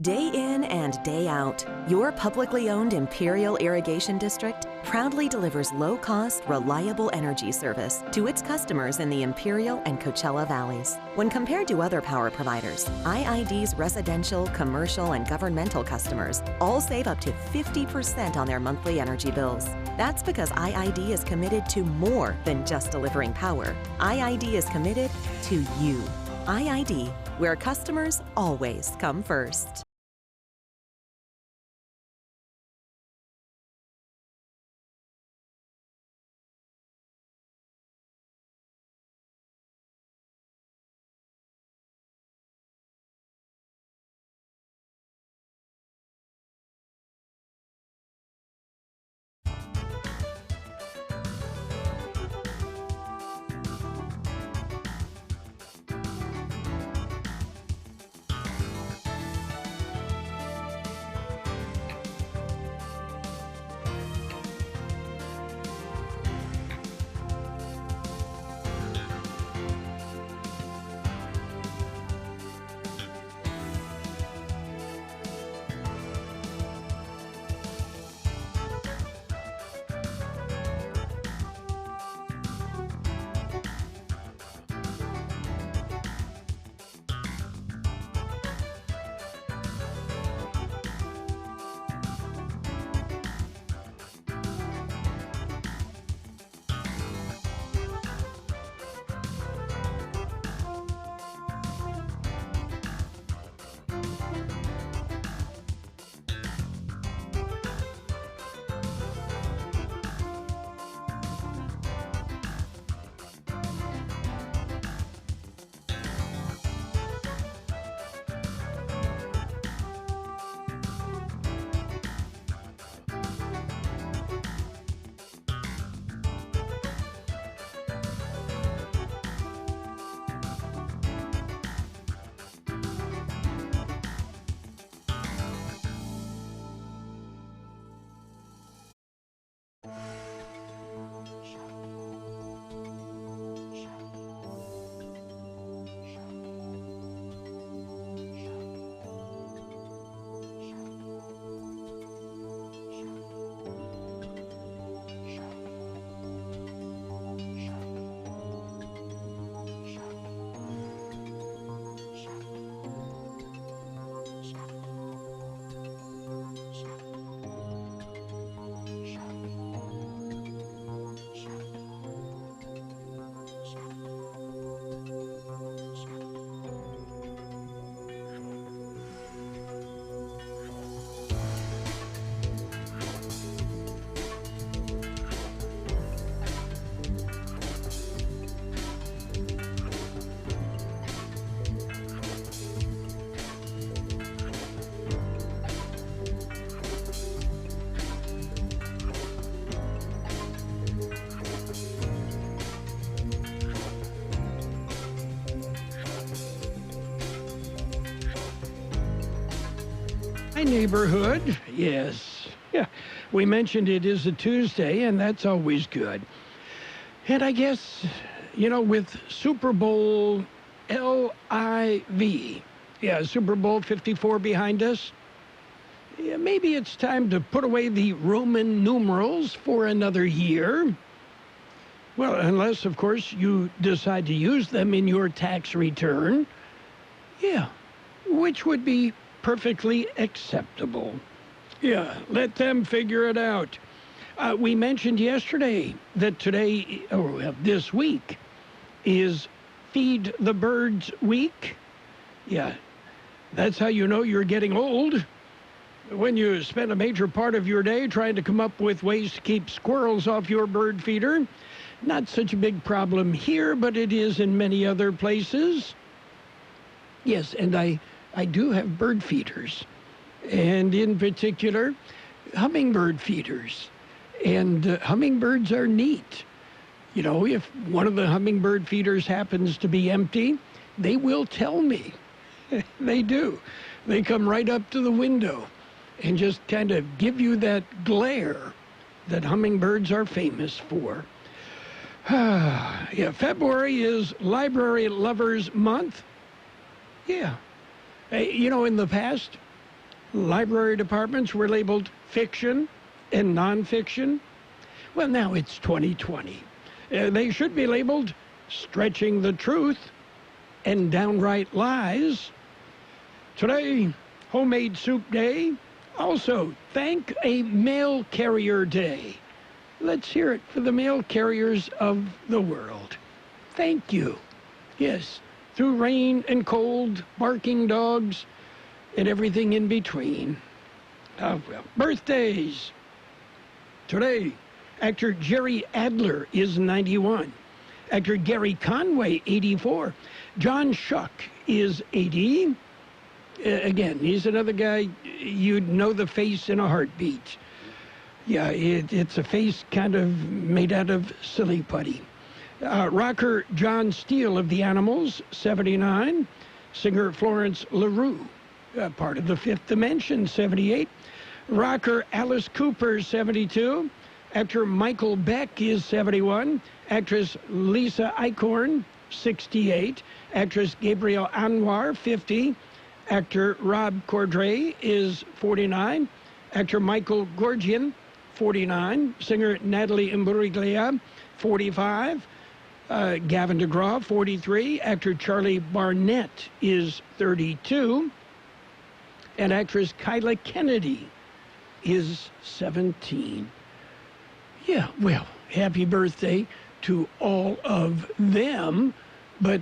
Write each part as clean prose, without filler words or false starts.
Day in and day out, your publicly owned Imperial Irrigation District proudly delivers low-cost, reliable energy service to its customers in the Imperial and Coachella Valleys. When compared to other power providers, IID's residential, commercial, and governmental customers all save up to 50% on their monthly energy bills. That's because IID is committed to more than just delivering power. IID is committed to you. IID, where customers always come first. Neighborhood, yes. Yeah, we mentioned it is a Tuesday, and that's always good. And I guess, you know, with Super Bowl LIV, Super Bowl 54 behind us, maybe it's time to put away the Roman numerals for another year. Well, unless, of course, you decide to use them in your tax return. Yeah, which would be perfectly acceptable. Yeah, let them figure it out. We mentioned yesterday that today, or this week, is Feed the Birds Week. Yeah, that's how you know you're getting old. When you spend a major part of your day trying to come up with ways to keep squirrels off your bird feeder. Not such a big problem here, but it is in many other places. Yes, and I do have bird feeders, and in particular, hummingbird feeders. And hummingbirds are neat. You know, if one of the hummingbird feeders happens to be empty, they will tell me. They do. They come right up to the window and just kind of give you that glare that hummingbirds are famous for. Yeah, February is Library Lovers Month. Yeah. You know, in the past, library departments were labeled fiction and nonfiction. Well, now it's 2020. They should be labeled stretching the truth and downright lies. Today, homemade soup day. Also, thank a mail carrier day. Let's hear it for the mail carriers of the world. Thank you. Yes, through rain and cold, barking dogs, and everything in between. Well, birthdays. Today, actor Jerry Adler is 91. Actor Gary Conway, 84. John Schuck is 80. Again, he's another guy, you'd know the face in a heartbeat. Yeah, it's a face kind of made out of silly putty. Rocker John Steele of the Animals, 79. Singer Florence LaRue, part of the Fifth Dimension, 78. Rocker Alice Cooper, 72. Actor Michael Beck is 71. Actress Lisa Eichhorn, 68. Actress Gabrielle Anwar, 50. Actor Rob Cordray is 49. Actor Michael Gorgian, 49. Singer Natalie Imbruglia, 45. Gavin DeGraw, 43. Actor Charlie Barnett is 32. And actress Kyla Kennedy is 17. Yeah, well, happy birthday to all of them. But,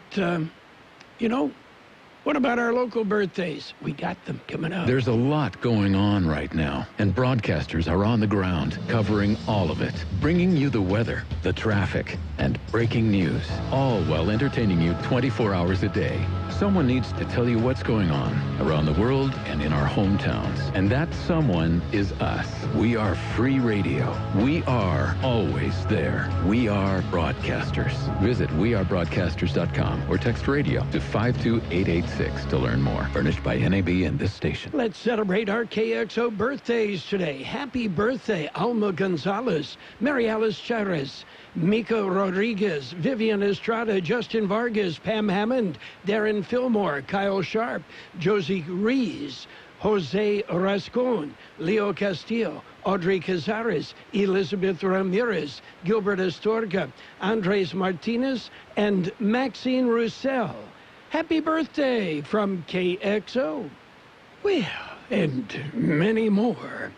what about our local birthdays? We got them coming up. There's a lot going on right now, and broadcasters are on the ground covering all of it, bringing you the weather, the traffic, and breaking news, all while entertaining you 24 hours a day. Someone needs to tell you what's going on around the world and in our hometowns, and that someone is us. We are free radio. We are always there. We are broadcasters. Visit wearebroadcasters.com or text radio to 52886 to learn more. Furnished by NAB and this station. Let's celebrate our KXO birthdays today. Happy birthday, Alma Gonzalez, Mary Alice Chares, Miko Rodriguez, Vivian Estrada, Justin Vargas, Pam Hammond, Darren Fillmore, Kyle Sharp, Josie Rees, Jose Rascon, Leo Castillo, Audrey Cazares, Elizabeth Ramirez, Gilbert Astorga, Andres Martinez, and Maxine Roussel. Happy birthday from KXO. Well, and many more.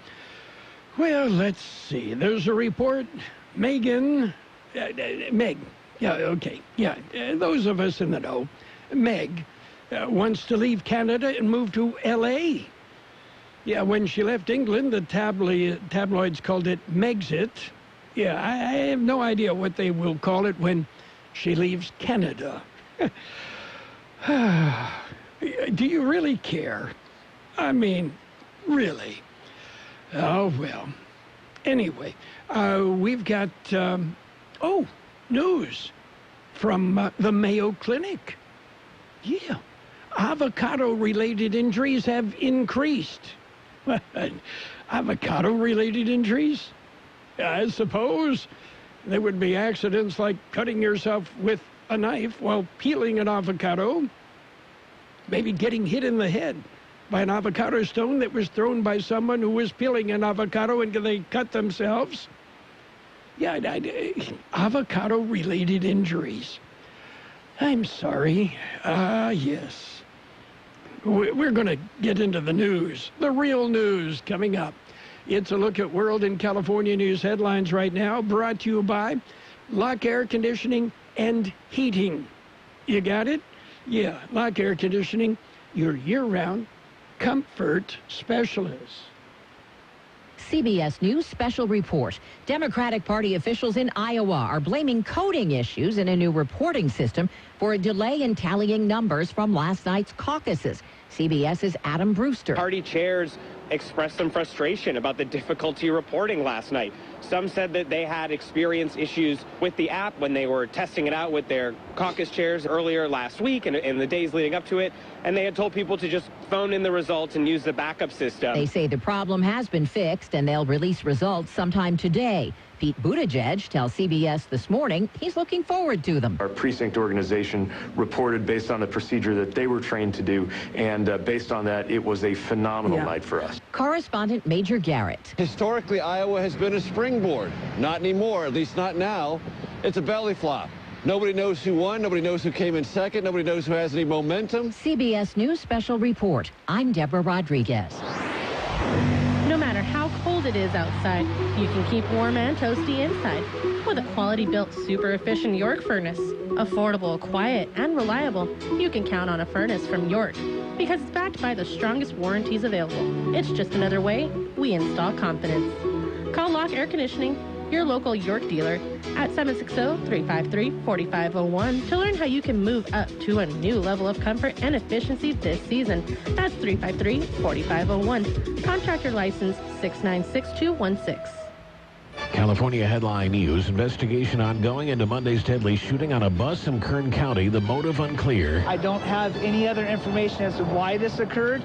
Well, let's see. There's a report. Meg. Yeah, okay. Yeah, those of us in the know. Meg wants to leave Canada and move to L.A. Yeah, when she left England, the tabloids called it Megxit. Yeah, I have no idea what they will call it when she leaves Canada. Do you really care? I mean, really? Oh, well. Anyway, we've got, news from the Mayo Clinic. Yeah, avocado-related injuries have increased. Avocado-related injuries? I suppose there would be accidents like cutting yourself with a knife while peeling an avocado, maybe getting hit in the head by an avocado stone that was thrown by someone who was peeling an avocado and they cut themselves. Yeah, avocado-related injuries. I'm sorry. Yes. We're going to get into the news, the real news coming up. It's a look at World and California news headlines right now, brought to you by Lock Air Conditioning and Heating. You got it? Yeah, Lock Air Conditioning, your year-round comfort specialist. CBS News special report. Democratic Party officials in Iowa are blaming coding issues in a new reporting system for a delay in tallying numbers from last night's caucuses. CBS's Adam Brewster. Party chairs expressed some frustration about the difficulty reporting last night. Some said that they had experienced issues with the app when they were testing it out with their caucus chairs earlier last week and in the days leading up to it, and they had told people to just phone in the results and use the backup system. They say the problem has been fixed and they'll release results sometime today. Pete Buttigieg tells CBS This Morning he's looking forward to them. Our precinct organization reported based on the procedure that they were trained to do, and based on that, it was a phenomenal night for us. Correspondent Major Garrett. Historically, Iowa has been a springboard. Not anymore, at least not now. It's a belly flop. Nobody knows who won. Nobody knows who came in second. Nobody knows who has any momentum. CBS News Special Report. I'm Deborah Rodriguez. No matter how cold it is outside, you can keep warm and toasty inside with a quality-built, super-efficient York furnace. Affordable, quiet, and reliable, you can count on a furnace from York because it's backed by the strongest warranties available. It's just another way we install confidence. Call Lock Air Conditioning, your local York dealer, at 760-353-4501 to learn how you can move up to a new level of comfort and efficiency this season. That's 353-4501. Contractor license 696216. California headline news. Investigation ongoing into Monday's deadly shooting on a bus in Kern County. The motive unclear. I don't have any other information as to why this occurred.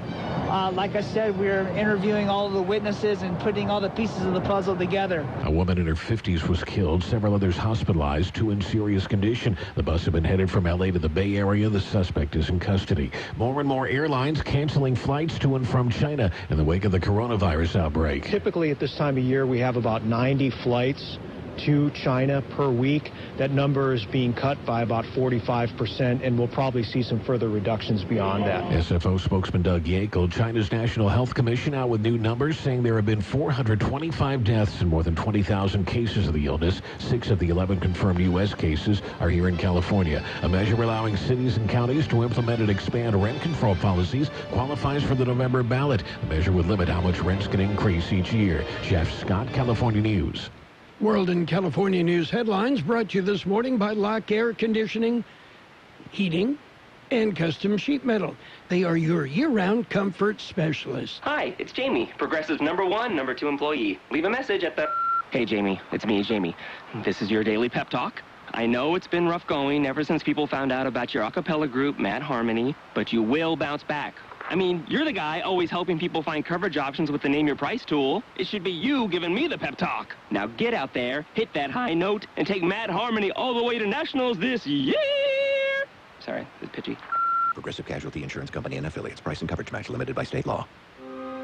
Like I said, we're interviewing all of the witnesses and putting all the pieces of the puzzle together. A woman in her 50s was killed. Several others hospitalized, 2 in serious condition. The bus had been headed from L.A. to the Bay Area. The suspect is in custody. More and more airlines canceling flights to and from China in the wake of the coronavirus outbreak. Typically at this time of year, we have about 90 flights to China per week. That number is being cut by about 45%, and we'll probably see some further reductions beyond that. SFO spokesman Doug Yankel, China's National Health Commission, out with new numbers, saying there have been 425 deaths and more than 20,000 cases of the illness. 6 of the 11 confirmed U.S. cases are here in California. A measure allowing cities and counties to implement and expand rent control policies qualifies for the November ballot. The measure would limit how much rents can increase each year. Jeff Scott, California News. World and California News headlines brought to you this morning by Lock Air Conditioning, Heating, and Custom Sheet Metal. They are your year-round comfort specialists. Hi, it's Jamie, Progressive's #1, #2 employee. Leave a message at the... Hey, Jamie, it's me, Jamie. This is your daily pep talk. I know it's been rough going ever since people found out about your a cappella group, Mad Harmony, but you will bounce back. I mean, you're the guy always helping people find coverage options with the Name Your Price tool. It should be you giving me the pep talk. Now get out there, hit that high note, and take Mad Harmony all the way to nationals this year. Sorry, it's pitchy. Progressive Casualty Insurance Company and affiliates. Price and coverage match limited by state law.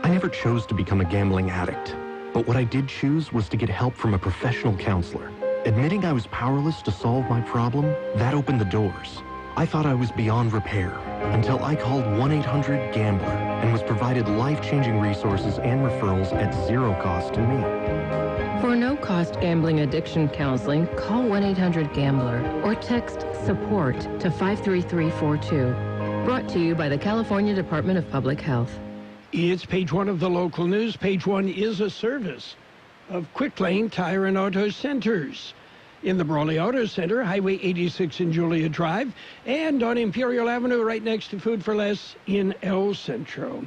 I never chose to become a gambling addict, but what I did choose was to get help from a professional counselor. Admitting I was powerless to solve my problem, that opened the doors. I thought I was beyond repair until I called 1-800-GAMBLER and was provided life-changing resources and referrals at zero cost to me. For no-cost gambling addiction counseling, call 1-800-GAMBLER or text SUPPORT to 53342. Brought to you by the California Department of Public Health. It's page 1 of the local news. Page 1 is a service of Quick Lane Tire and Auto Centers in the Brawley Auto Center, Highway 86 in Julia Drive, and on Imperial Avenue right next to Food for Less in El Centro.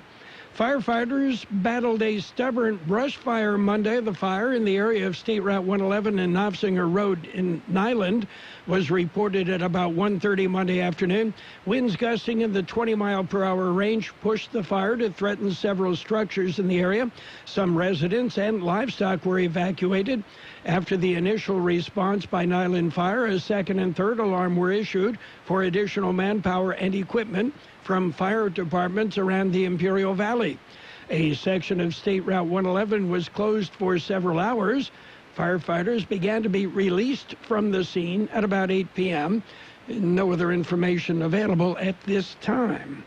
Firefighters battled a stubborn brush fire Monday. The fire in the area of State Route 111 and Knopfsinger Road in Nyland was reported at about 1:30 Monday afternoon. Winds gusting in the 20-mile-per-hour range pushed the fire to threaten several structures in the area. Some residents and livestock were evacuated. After the initial response by Nyland Fire, a second and third alarm were issued for additional manpower and equipment from fire departments around the Imperial Valley. A section of State Route 111 was closed for several hours. Firefighters began to be released from the scene at about 8 p.m. No other information available at this time.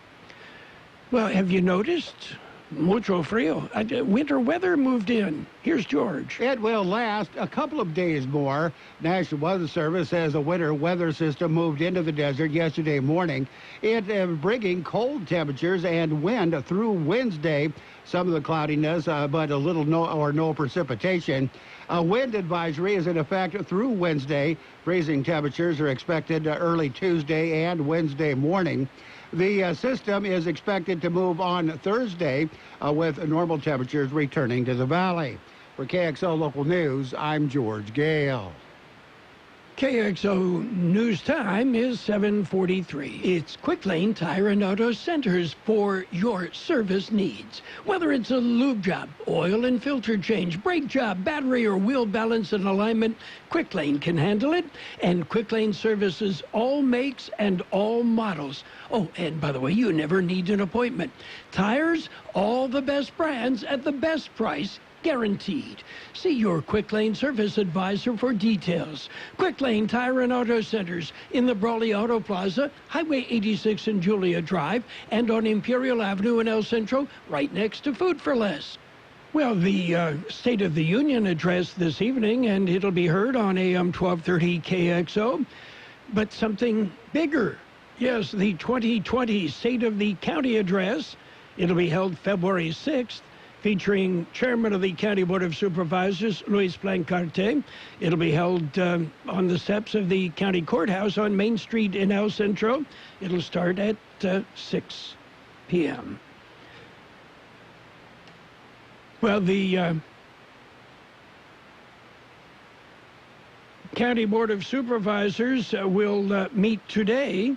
Well, have you noticed? Mucho frío. Winter weather moved in. Here's George. It will last a couple of days more. National Weather Service says a winter weather system moved into the desert yesterday morning. It bringing cold temperatures and wind through Wednesday. Some of the cloudiness, but a little no precipitation. A wind advisory is in effect through Wednesday. Freezing temperatures are expected early Tuesday and Wednesday morning. The system is expected to move on Thursday with normal temperatures returning to the valley. For KXO Local News, I'm George Gale. KXO News Time is 7:43. It's Quick Lane Tire and Auto Centers for your service needs. Whether it's a lube job, oil and filter change, brake job, battery or wheel balance and alignment, Quick Lane can handle it. And Quick Lane services all makes and all models. Oh, and by the way, you never need an appointment. Tires, all the best brands at the best price. Guaranteed. See your Quick Lane service advisor for details. Quick Lane Tire and Auto Centers in the Brawley Auto Plaza, Highway 86 and Julia Drive, and on Imperial Avenue in El Centro, right next to Food for Less. Well, the State of the Union address this evening, and it'll be heard on AM 1230 KXO, but something bigger. Yes, the 2020 State of the County address. It'll be held February 6th. Featuring Chairman of the County Board of Supervisors, Luis Blancarte. It'll be held on the steps of the County Courthouse on Main Street in El Centro. It'll start at 6 p.m. Well, the County Board of Supervisors will meet today.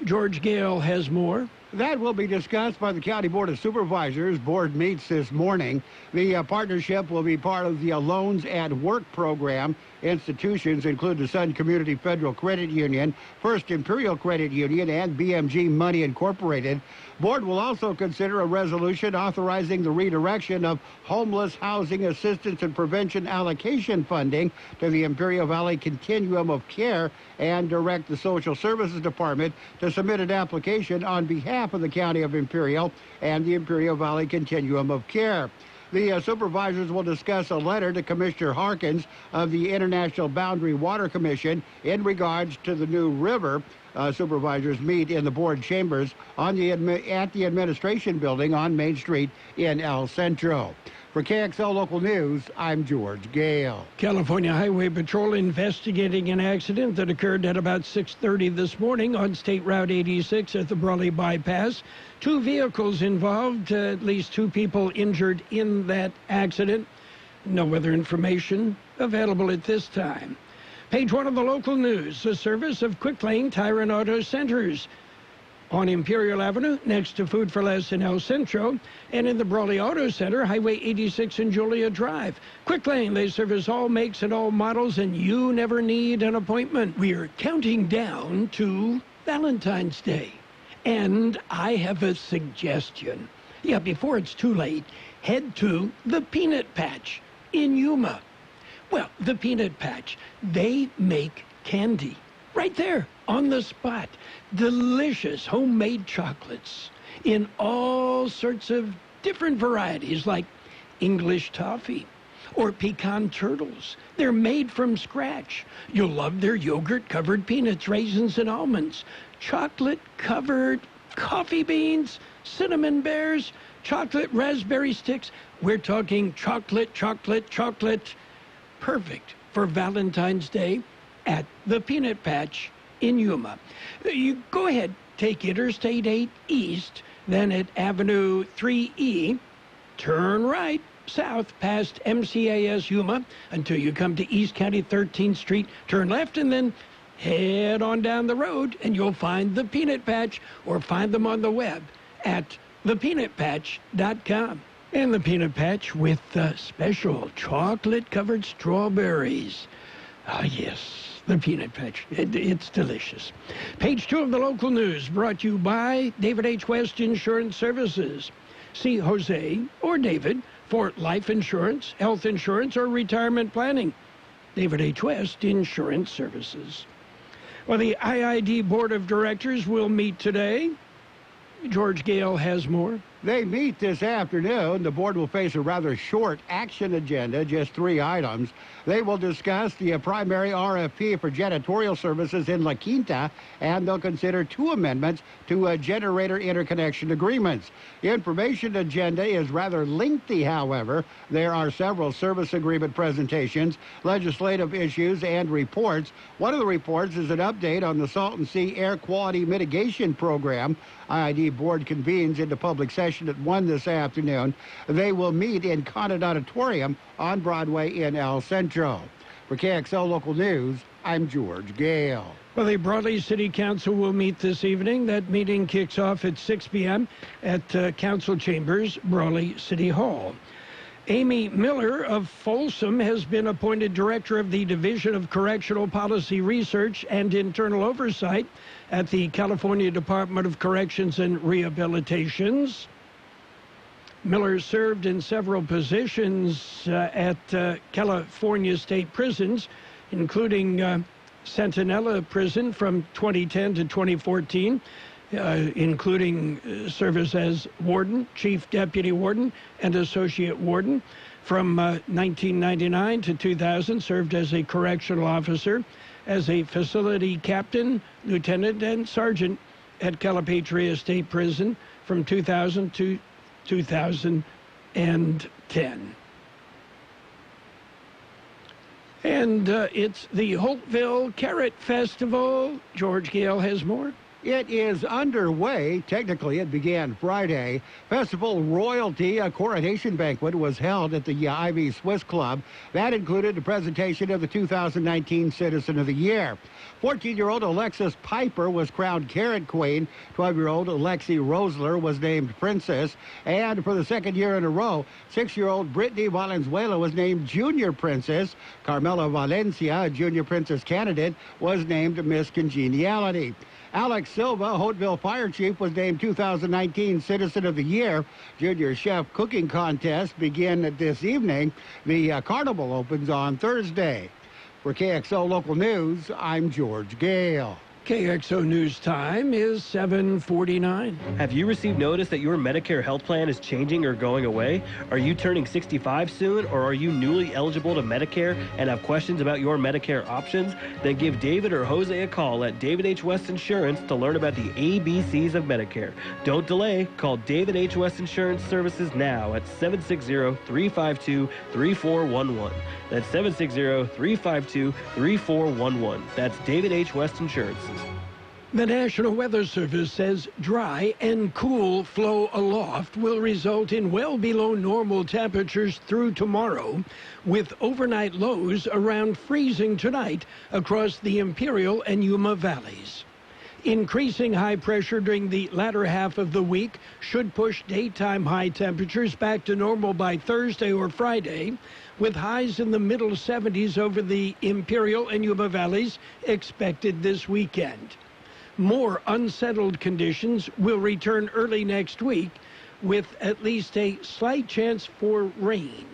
George Gale has more. That will be discussed by the County Board of Supervisors. Board meets this morning. The partnership will be part of the Loans at Work program. Institutions include the Sun Community Federal Credit Union, First Imperial Credit Union, and BMG Money Incorporated. Board will also consider a resolution authorizing the redirection of homeless housing assistance and prevention allocation funding to the Imperial Valley Continuum of Care and direct the Social Services Department to submit an application on behalf of the County of Imperial and the Imperial Valley Continuum of Care. The supervisors will discuss a letter to Commissioner Harkins of the International Boundary Water Commission in regards to the new river. Supervisors meet in the board chambers at the administration building on Main Street in El Centro. For KXL Local News, I'm George Gale. California Highway Patrol investigating an accident that occurred at about 6:30 this morning on State Route 86 at the Brawley Bypass. 2 vehicles involved, at least 2 people injured in that accident. No other information available at this time. Page 1 of the local news, a service of Quick Lane Tire and Auto Centers on Imperial Avenue, next to Food for Less in El Centro, and in the Brawley Auto Center, Highway 86 and Julia Drive. Quick Lane, they service all makes and all models, and you never need an appointment. We're counting down to Valentine's Day, and I have a suggestion. Yeah, before it's too late, head to the Peanut Patch in Yuma. Well, the Peanut Patch, they make candy right there on the spot. Delicious homemade chocolates in all sorts of different varieties, like English toffee or pecan turtles. They're made from scratch. You'll love their yogurt-covered peanuts, raisins, and almonds, chocolate-covered coffee beans, cinnamon bears, chocolate raspberry sticks. We're talking chocolate, chocolate, chocolate. Perfect for Valentine's Day at the Peanut Patch in Yuma. You go ahead, take Interstate 8 East, then at Avenue 3E, turn right south past MCAS Yuma until you come to East County 13th Street, turn left, and then head on down the road, and you'll find the Peanut Patch, or find them on the web at thepeanutpatch.com. And the Peanut Patch with special chocolate-covered strawberries. Ah, yes, the Peanut Patch. It's delicious. Page 2 of the local news brought to you by David H. West Insurance Services. See Jose or David for life insurance, health insurance, or retirement planning. David H. West Insurance Services. Well, the IID Board of Directors will meet today. George Gale has more. They meet this afternoon. The board will face a rather short action agenda, just 3 items. They will discuss the primary RFP for janitorial services in La Quinta, and they'll consider 2 amendments to generator interconnection agreements. The information agenda is rather lengthy, however. There are several service agreement presentations, legislative issues, and reports. One of the reports is an update on the Salton Sea Air Quality Mitigation Program. IID board convenes into public session at 1 this afternoon. They will meet in Conant Auditorium on Broadway in El Centro. For KXO Local News, I'm George Gale. Well, the Brawley City Council will meet this evening. That meeting kicks off at 6 p.m. at Council Chambers, Brawley City Hall. Amy Miller of Folsom has been appointed Director of the Division of Correctional Policy Research and Internal Oversight at the California Department of Corrections and Rehabilitations. Miller served in several positions at California state prisons, including Centinela Prison from 2010 to 2014, including service as warden, chief deputy warden, and associate warden. From 1999 to 2000, served as a correctional officer, as a facility captain, lieutenant, and sergeant at Calipatria State Prison from 2000 to 2010. And it's the Holtville Carrot Festival. George Gale has more. It is underway. Technically, it began Friday. Festival Royalty, a coronation banquet, was held at the Ivy Swiss Club. That included the presentation of the 2019 Citizen of the Year. 14-year-old Alexis Piper was crowned Carrot Queen. 12-year-old Alexi Rosler was named Princess. And for the second year in a row, 6-year-old Brittany Valenzuela was named Junior Princess. Carmela Valencia, a Junior Princess candidate, was named Miss Congeniality. Alex Silva, Holtville Fire Chief, was named 2019 Citizen of the Year. Junior Chef Cooking Contest begin this evening. The carnival opens on Thursday. For KXO Local News, I'm George Gale. KXO News Time is 7:49. Have you received notice that your Medicare health plan is changing or going away? Are you turning 65 soon, or are you newly eligible to Medicare and have questions about your Medicare options? Then give David or Jose a call at David H. West Insurance to learn about the ABCs of Medicare. Don't delay. Call David H. West Insurance Services now at 760-352-3411. That's 760-352-3411. That's David H. West Insurance. The National Weather Service says dry and cool flow aloft will result in well below normal temperatures through tomorrow, with overnight lows around freezing tonight across the Imperial and Yuma valleys. Increasing high pressure during the latter half of the week should push daytime high temperatures back to normal by Thursday or Friday, with highs in the middle 70s over the Imperial and Yuma valleys expected this weekend. More unsettled conditions will return early next week, with at least a slight chance for rain.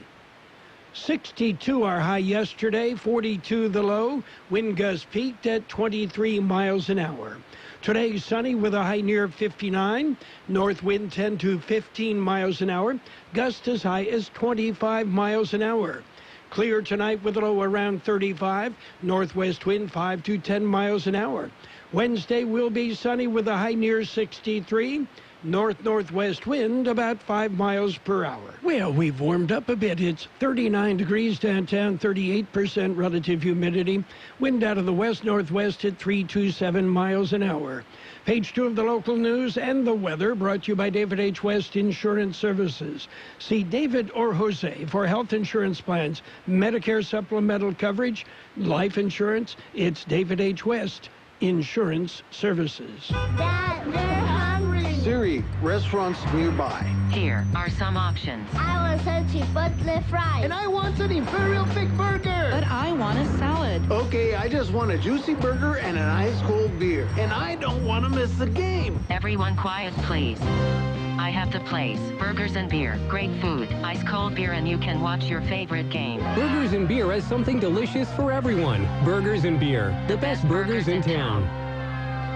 62 our high yesterday, 42 the low. Wind gusts peaked at 23 miles an hour. Today, sunny with a high near 59. North wind 10 to 15 miles an hour. Gusts as high as 25 miles an hour. Clear tonight with a low around 35. Northwest wind 5 to 10 miles an hour. Wednesday will be sunny with a high near 63. North-northwest wind about 5 miles per hour. Well, we've warmed up a bit. It's 39 degrees downtown, 38% relative humidity. Wind out of the west-northwest at 327 miles an hour. Page 2 of the local news and the weather brought to you by David H. West Insurance Services. See David or Jose for health insurance plans, Medicare supplemental coverage, life insurance. It's David H. West Insurance Services. Dad, they're hungry. Siri, restaurants nearby. Here are some options. I want some chipotle fries. And I want an Imperial Thick Burger. But I want a salad. Okay, I just want a juicy burger and an ice-cold beer. And I don't want to miss the game. Everyone quiet, please. I have the place. Burgers and beer. Great food. Ice cold beer, and you can watch your favorite game. Burgers and Beer has something delicious for everyone. Burgers and Beer. The best burgers in town.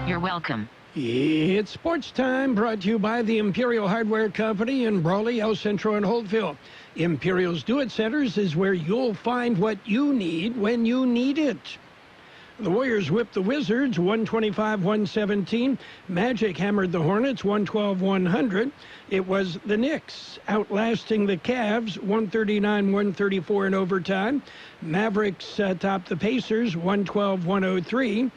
You're welcome. It's sports time, brought to you by the Imperial Hardware Company in Brawley, El Centro, and Holtville. Imperial's Do It Centers is where you'll find what you need when you need it. The Warriors whipped the Wizards 125-117. Magic hammered the Hornets 112-100. It was the Knicks outlasting the Cavs 139-134 in overtime. Mavericks topped the Pacers 112-103.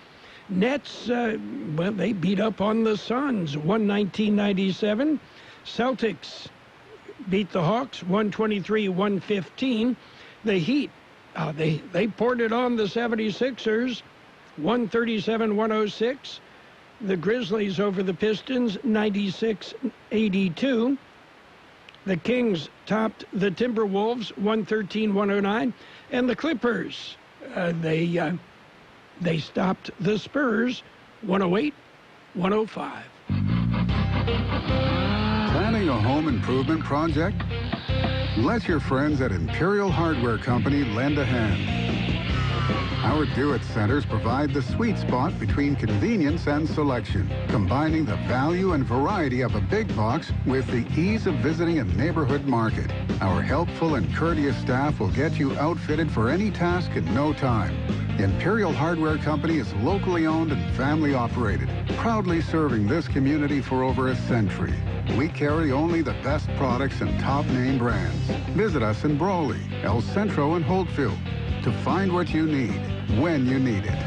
Nets, they beat up on the Suns 119-97. Celtics beat the Hawks 123-115. The Heat They poured it on the 76ers, 137-106. The Grizzlies over the Pistons, 96-82. The Kings topped the Timberwolves, 113-109. And the Clippers, they stopped the Spurs, 108-105. Planning a home improvement project? Let your friends at Imperial Hardware Company lend a hand. Our do-it centers provide the sweet spot between convenience and selection, combining the value and variety of a big box with the ease of visiting a neighborhood market. Our helpful and courteous staff will get you outfitted for any task in no time. Imperial Hardware Company is locally owned and family operated, proudly serving this community for over a century. We carry only the best products and top name brands. Visit us in Brawley, El Centro, and Holtfield to find what you need when you need it.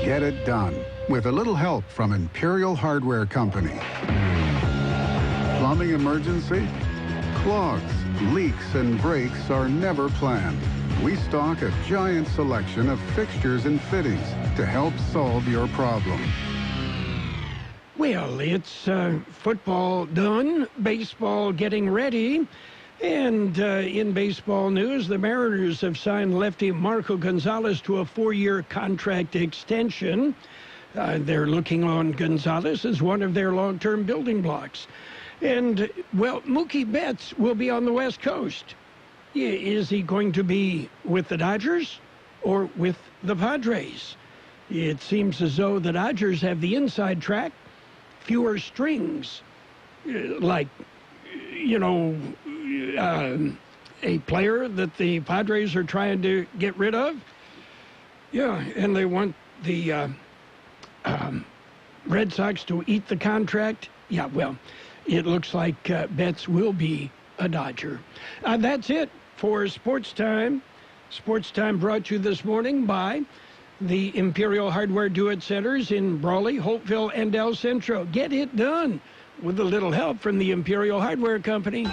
Get it done with a little help from Imperial Hardware Company. Plumbing emergency? Clogs, leaks, and breaks are never planned. We stock a giant selection of fixtures and fittings to help solve your problem. Well, it's football done, baseball getting ready. And in baseball news, the Mariners have signed lefty Marco Gonzalez to a 4-year contract extension. They're looking on Gonzalez as one of their long-term building blocks. And, well, Mookie Betts will be on the West Coast. Is he going to be with the Dodgers or with the Padres? It seems as though the Dodgers have the inside track, fewer strings, like, you know, a player that the Padres are trying to get rid of. Yeah, and they want the Red Sox to eat the contract. Yeah, well, it looks like Betts will be a Dodger. That's it for Sports Time. Sports Time brought to you this morning by the Imperial Hardware Do-It Centers in Brawley, Holtville, and El Centro. Get it done with a little help from the Imperial Hardware Company.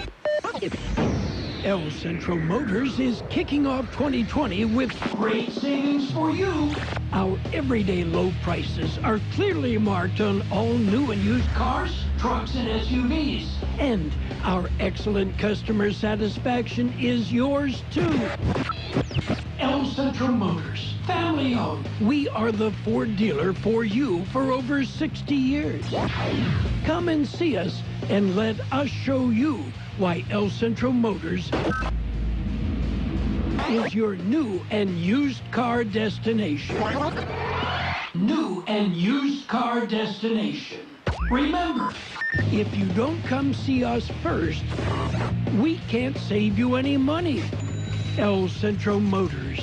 El Centro Motors is kicking off 2020 with great savings for you. Our everyday low prices are clearly marked on all new and used cars, trucks, and SUVs. And our excellent customer satisfaction is yours, too. El Centro Motors, family owned. We are the Ford dealer for you for over 60 years. Come and see us and let us show you why El Centro Motors is your new and used car destination. New and used car destination. Remember, if you don't come see us first, we can't save you any money. El Centro Motors.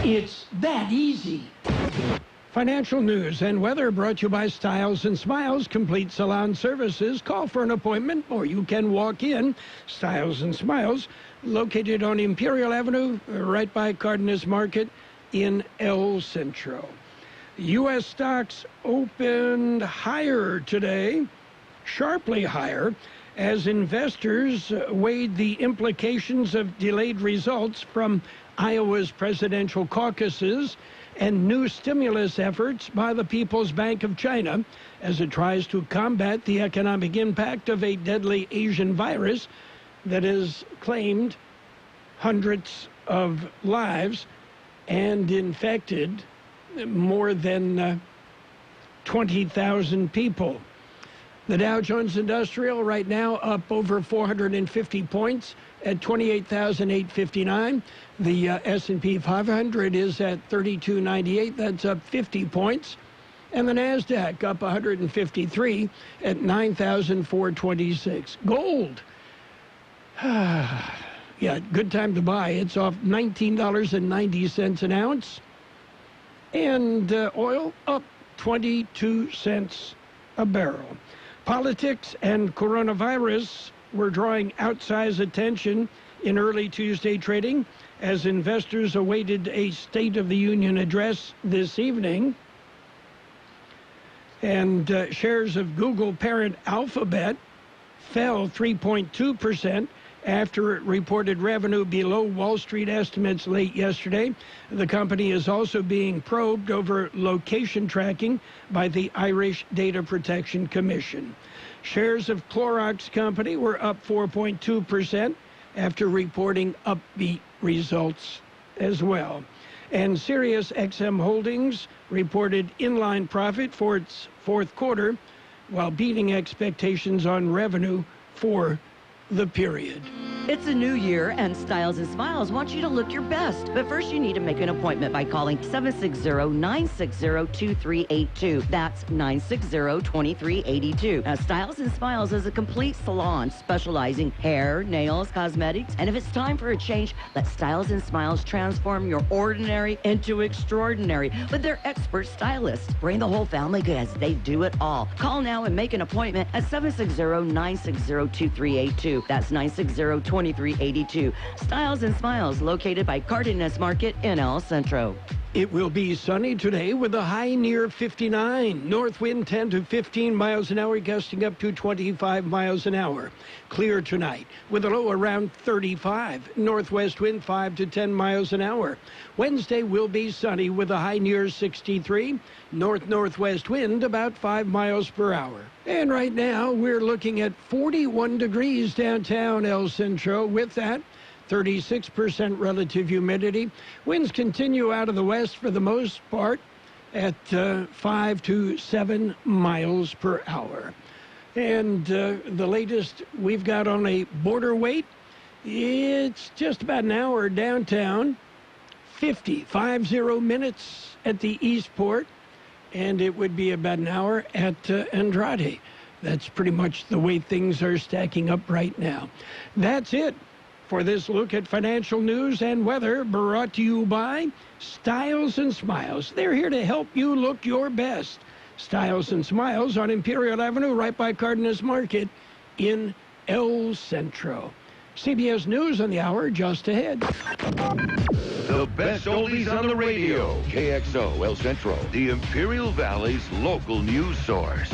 It's that easy. Financial news and weather brought to you by Styles and Smiles Complete Salon Services. Call for an appointment or you can walk in. Styles and Smiles, located on Imperial Avenue, right by Cardenas Market in El Centro. U.S. stocks opened higher today, sharply higher, as investors weighed the implications of delayed results from Iowa's presidential caucuses and new stimulus efforts by the People's Bank of China as it tries to combat the economic impact of a deadly Asian virus that has claimed hundreds of lives and infected more than 20,000 people. The Dow Jones Industrial right now up over 450 points at 28,859. The S&P 500 is at 3298. That's up 50 points. And the NASDAQ up 153 at 9,426. Gold. Yeah, good time to buy. It's off $19.90 an ounce. And oil up 22 cents a barrel. Politics and coronavirus were drawing outsized attention in early Tuesday trading as investors awaited a State of the Union address this evening. And shares of Google parent Alphabet fell 3.2% After it reported revenue below Wall Street estimates late yesterday, the company is also being probed over location tracking by the Irish Data Protection Commission. Shares of Clorox Company were up 4.2% after reporting upbeat results as well. And SiriusXM Holdings reported inline profit for its fourth quarter, while beating expectations on revenue for the period. It's a new year, and Styles and Smiles wants you to look your best. But first, you need to make an appointment by calling 760-960-2382. That's 960-2382. Now, Styles and Smiles is a complete salon specializing hair, nails, cosmetics, and if it's time for a change, let Styles and Smiles transform your ordinary into extraordinary with their expert stylists. Bring the whole family because they do it all. Call now and make an appointment at 760-960-2382. That's 960-2382. Styles and Smiles, located by Cardenas Market in El Centro. It will be sunny today with a high near 59. North wind 10 to 15 miles an hour, gusting up to 25 miles an hour. Clear tonight with a low around 35. Northwest wind 5 to 10 miles an hour. Wednesday will be sunny with a high near 63. North-northwest wind about 5 miles per hour. And right now we're looking at 41 degrees downtown El Centro. With that, 36% relative humidity. Winds continue out of the west for the most part at 5 to 7 miles per hour. And the latest we've got on a border wait, it's just about an hour downtown, 50 minutes at the Eastport, and it would be about an hour at Andrade. That's pretty much the way things are stacking up right now. That's it for this look at financial news and weather, brought to you by Styles and Smiles. They're here to help you look your best. Styles and Smiles on Imperial Avenue, right by Cardenas Market in El Centro. CBS News on the hour just ahead. The best oldies on the radio. KXO El Centro, the Imperial Valley's local news source.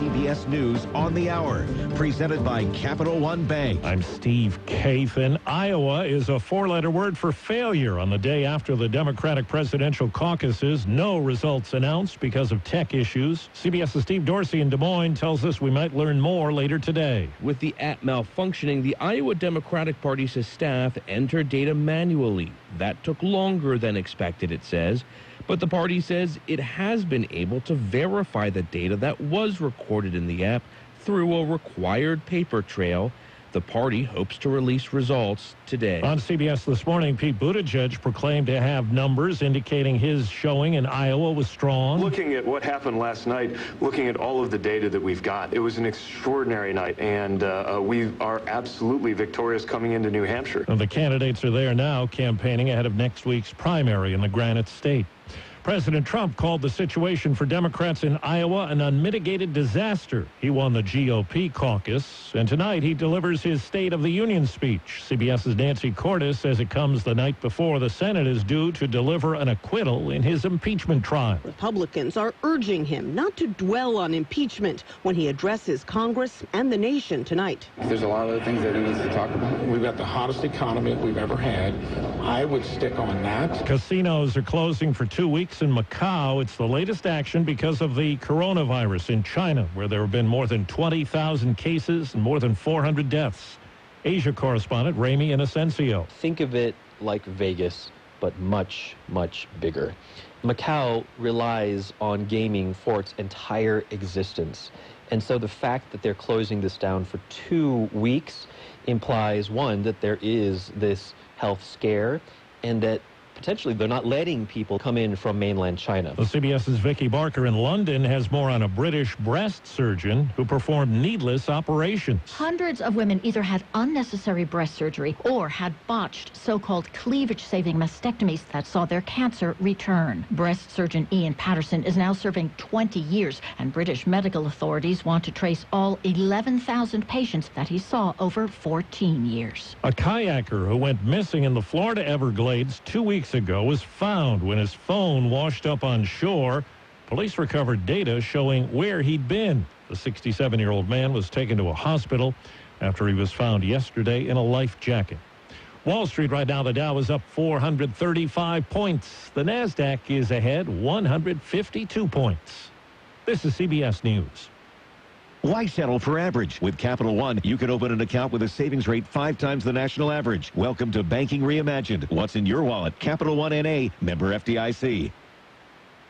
CBS News on the Hour, presented by Capital One Bank. I'm Steve Kathan. Iowa is a four-letter word for failure. On the day after the Democratic presidential caucuses, no results announced because of tech issues. CBS's Steve Dorsey in Des Moines tells us we might learn more later today. With the app malfunctioning, the Iowa Democratic Party's staff entered data manually. That took longer than expected, it says. But the party says it has been able to verify the data that was recorded in the app through a required paper trail. The party hopes to release results today. On CBS This Morning, Pete Buttigieg proclaimed to have numbers indicating his showing in Iowa was strong. Looking at what happened last night, looking at all of the data that we've got, it was an extraordinary night, and we are absolutely victorious coming into New Hampshire. The candidates are there now campaigning ahead of next week's primary in the Granite State. President Trump called the situation for Democrats in Iowa an unmitigated disaster. He won the GOP caucus, and tonight he delivers his State of the Union speech. CBS's Nancy Cordes says it comes the night before the Senate is due to deliver an acquittal in his impeachment trial. Republicans are urging him not to dwell on impeachment when he addresses Congress and the nation tonight. There's a lot of other things that he needs to talk about. We've got the hottest economy we've ever had. I would stick on that. Casinos are closing for 2 weeks in Macau. It's the latest action because of the coronavirus in China, where there have been more than 20,000 cases and more than 400 deaths. Asia correspondent Ramy Inocencio. Think of it like Vegas, but much, much bigger. Macau relies on gaming for its entire existence. And so the fact that they're closing this down for 2 weeks implies, one, that there is this health scare, and that potentially they're not letting people come in from mainland China. The CBS's Vicky Barker in London has more on a British breast surgeon who performed needless operations. Hundreds of women either had unnecessary breast surgery or had botched so-called cleavage-saving mastectomies that saw their cancer return. Breast surgeon Ian Patterson is now serving 20 years, and British medical authorities want to trace all 11,000 patients that he saw over 14 years. A kayaker who went missing in the Florida Everglades 2 weeks ago was found when his phone washed up on shore. Police recovered data showing where he'd been. The 67-year-old man was taken to a hospital after he was found yesterday in a life jacket. Wall Street right now, the Dow is up 435 points. The NASDAQ is ahead 152 points. This is CBS News. Why settle for average? With Capital One, you can open an account with a savings rate 5 times the national average. Welcome to Banking Reimagined. What's in your wallet? Capital One N.A., member FDIC.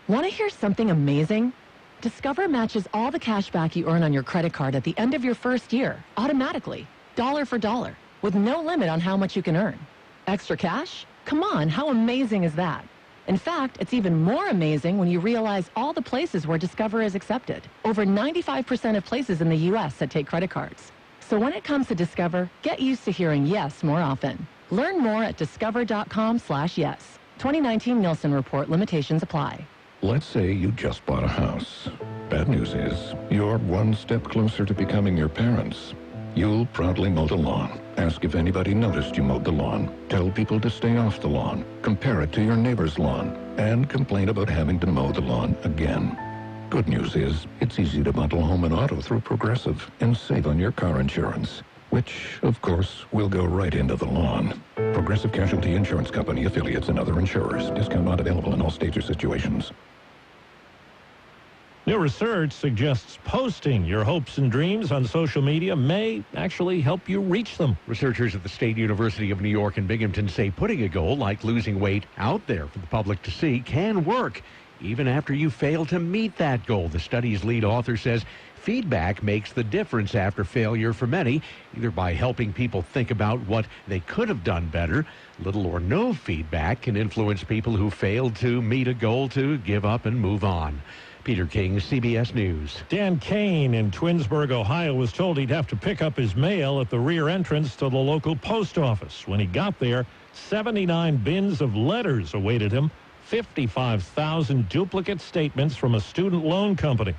Want to hear something amazing? Discover matches all the cash back you earn on your credit card at the end of your first year, automatically, dollar for dollar, with no limit on how much you can earn. Extra cash? Come on, how amazing is that? In fact, it's even more amazing when you realize all the places where Discover is accepted. Over 95% of places in the U.S. that take credit cards. So when it comes to Discover, get used to hearing yes more often. Learn more at discover.com/yes. 2019 Nielsen Report. Limitations apply. Let's say you just bought a house. Bad news is, you're one step closer to becoming your parents. You'll proudly mow the lawn. Ask if anybody noticed you mowed the lawn. Tell people to stay off the lawn. Compare it to your neighbor's lawn. And complain about having to mow the lawn again. Good news is, it's easy to bundle home and auto through Progressive and save on your car insurance. Which, of course, will go right into the lawn. Progressive Casualty Insurance Company, affiliates, and other insurers. Discount not available in all states or situations. New research suggests posting your hopes and dreams on social media may actually help you reach them. Researchers at the State University of New York in Binghamton say putting a goal like losing weight out there for the public to see can work, even after you fail to meet that goal. The study's lead author says feedback makes the difference after failure for many, either by helping people think about what they could have done better. Little or no feedback can influence people who failed to meet a goal to give up and move on. Peter King, CBS News. Dan Kane in Twinsburg, Ohio, was told he'd have to pick up his mail at the rear entrance to the local post office. When he got there, 79 bins of letters awaited him, 55,000 duplicate statements from a student loan company.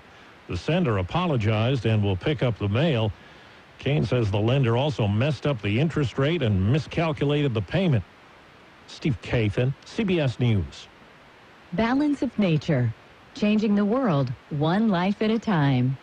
The sender apologized and will pick up the mail. Kane says the lender also messed up the interest rate and miscalculated the payment. Steve Kathan, CBS News. Balance of nature. Changing the world, one life at a time.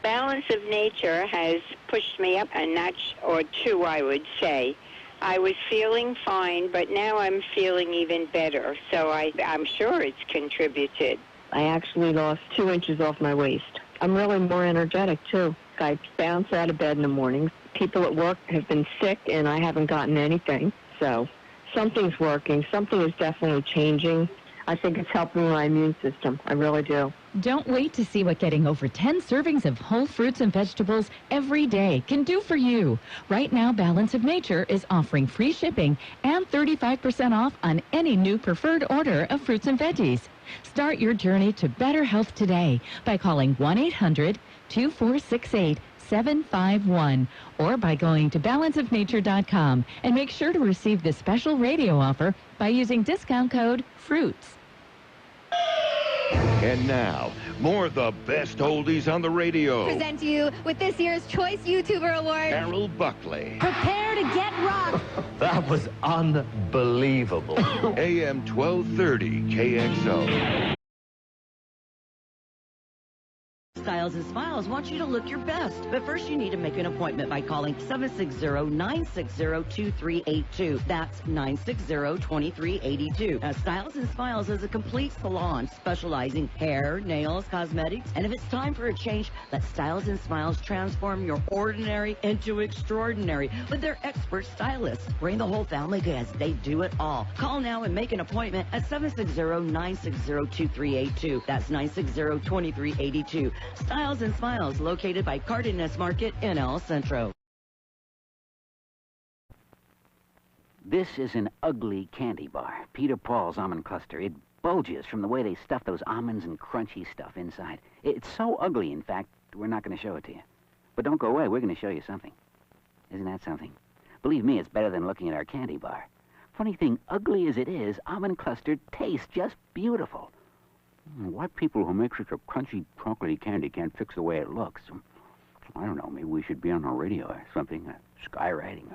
Balance of nature has pushed me up a notch or two, I would say. I was feeling fine, but now I'm feeling even better, so I'm sure it's contributed. I actually lost 2 inches off my waist. I'm really more energetic, too. I bounce out of bed in the mornings. People at work have been sick, and I haven't gotten anything. So something's working. Something is definitely changing. I think it's helping my immune system. I really do. Don't wait to see what getting over 10 servings of whole fruits and vegetables every day can do for you. Right now, Balance of Nature is offering free shipping and 35% off on any new preferred order of fruits and veggies. Start your journey to better health today by calling 1-800-2468-751 or by going to balanceofnature.com, and make sure to receive this special radio offer by using discount code FRUITS. And now, more of the best oldies on the radio. Present to you with this year's Choice YouTuber Award, Carroll Buckley. Prepare to get rocked. That was unbelievable. AM 1230 KXO. Styles and Smiles wants you to look your best. But first, you need to make an appointment by calling 760-960-2382. That's 960-2382. Now, Styles and Smiles is a complete salon specializing hair, nails, cosmetics. And if it's time for a change, let Styles and Smiles transform your ordinary into extraordinary with their expert stylists. Bring the whole family because they do it all. Call now and make an appointment at 760-960-2382. That's 960-2382. Styles and Smiles, located by Cardenas Market in El Centro. This is an ugly candy bar, Peter Paul's almond cluster. It bulges from the way they stuff those almonds and crunchy stuff inside. It's so ugly, in fact, we're not going to show it to you. But don't go away, we're going to show you something. Isn't that something? Believe me, it's better than looking at our candy bar. Funny thing, ugly as it is, almond cluster tastes just beautiful. Why people who make such a crunchy, chocolatey candy can't fix the way it looks? I don't know, maybe we should be on the radio or something, skywriting.